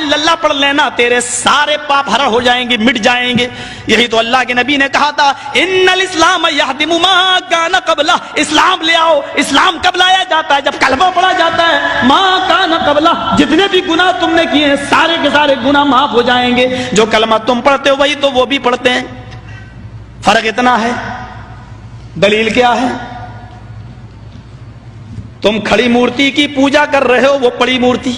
الا اللہ پڑھ لینا، تیرے سارے پاپ ہر ہو جائیں گے، مٹ جائیں گے۔ یہی تو اللہ کے نبی نے کہا تھا ان الاسلام یہدم ما کان قبلہ، اسلام لے آؤ۔ اسلام کب لایا جاتا ہے؟ جب کلمہ پڑھا جاتا ہے۔ ما کان قبلہ، جتنے بھی گناہ تم نے کیے ہیں سارے کے سارے گناہ معاف ہو جائیں گے۔ جو کلمہ تم پڑھتے ہو وہی تو وہ بھی پڑھتے ہیں، فرق اتنا ہے۔ دلیل کیا ہے؟ تم کھڑی مورتی کی پوجا کر رہے ہو، وہ پڑی مورتی،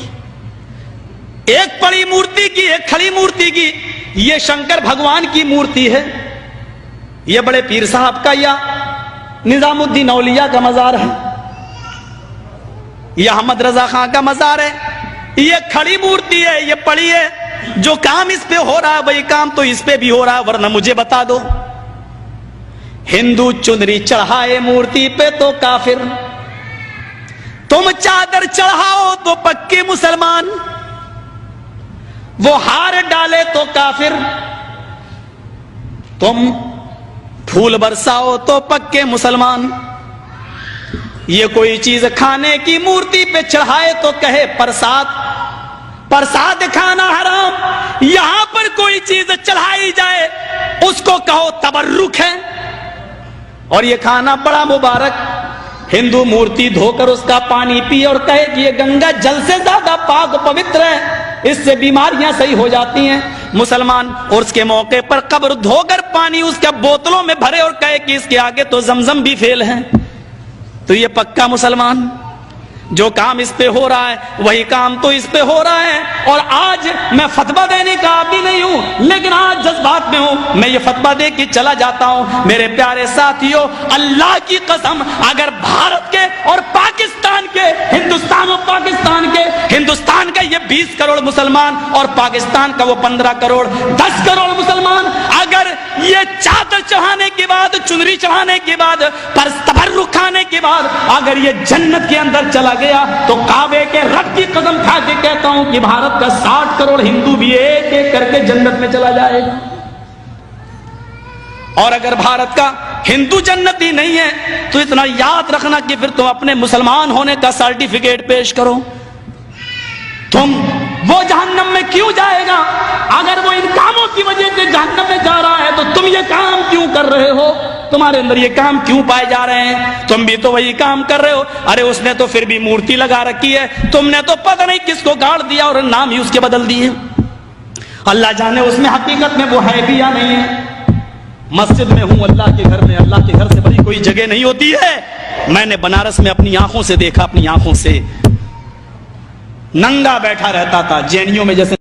ایک پڑی مورتی کی ایک کھڑی مورتی کی۔ یہ شنکر بھگوان کی مورتی ہے، یہ بڑے پیر صاحب کا یا نظام الدین اولیاء کا مزار ہے، یہ احمد رضا خان کا مزار ہے۔ یہ کھڑی مورتی ہے، یہ پڑی ہے۔ جو کام اس پہ ہو رہا ہے وہی کام تو اس پہ بھی ہو رہا ہے، ورنہ مجھے بتا دو ہندو چنری چڑھائے مورتی پہ تو کافر، تم چادر چڑھاؤ تو پکے مسلمان، وہ ہار ڈالے تو کافر، تم پھول برساؤ تو پکے مسلمان۔ یہ کوئی چیز کھانے کی مورتی پہ چڑھائے تو کہے پرساد، پرساد کھانا حرام۔ یہاں پر کوئی چیز چڑھائی جائے اس کو کہو تبرک ہے، اور یہ کھانا بڑا مبارک۔ ہندو مورتی دھو کر اس کا پانی پیے اور کہے کہ یہ گنگا جل سے زیادہ پاک و پوتر ہے، اس سے بیماریاں صحیح ہو جاتی ہیں۔ مسلمان اور اس کے موقع پر قبر دھو کر پانی اس کے بوتلوں میں بھرے اور کہے کہ اس کے آگے تو زمزم بھی فیل ہے، تو یہ پکا مسلمان۔ جو کام اس پہ ہو رہا ہے وہی کام تو اس پہ ہو رہا ہے۔ اور آج میں فتویٰ دینے کا عادی نہیں ہوں، لیکن آج جذبات میں ہوں، میں یہ فتویٰ دے کے چلا جاتا ہوں۔ میرے پیارے ساتھیوں، اللہ کی قسم، اگر بھارت کے اور پاکستان کے، ہندوستان اور پاکستان کے، ہندوستان کا یہ 20 کروڑ مسلمان اور پاکستان کا وہ 15 کروڑ 10 کروڑ مسلمان، اگر یہ چادر چڑھانے کے بعد، چنری چڑھانے کے بعد، تبرک کھانے کے بعد اگر یہ جنت کے اندر چلا گیا تو کعبے کے رب کی قسم کھا کے کہتا ہوں کہ بھارت کا 60 کروڑ ہندو بھی ایک ایک کر کے جنت میں چلا جائے گا۔ اور اگر بھارت کا ہندو جنتی نہیں ہے تو اتنا یاد رکھنا کہ پھر تم اپنے مسلمان ہونے کا سرٹیفکیٹ پیش کرو۔ تم وہ جہنم میں کیوں جائے گا؟ اگر وہ ان کاموں کی وجہ سے جہنم میں جا رہا ہے تو تم یہ کام کیوں کر رہے ہو؟ تمہارے اندر یہ کام کیوں پائے جا رہے ہیں؟ تم بھی تو وہی کام کر رہے ہو۔ ارے اس نے تو پھر بھی مورتی لگا رکھی ہے، تم نے تو پتہ نہیں کس کو گاڑ دیا اور نام ہی اس کے بدل دیے۔ اللہ جانے اس میں حقیقت میں وہ ہے بھی یا نہیں ہے۔ مسجد میں ہوں، اللہ کے گھر میں، اللہ کے گھر سے بڑی کوئی جگہ نہیں ہوتی ہے۔ میں نے بنارس میں اپنی آنکھوں سے دیکھا، اپنی آنکھوں سے، ننگا بیٹھا رہتا تھا جینیوں میں جیسے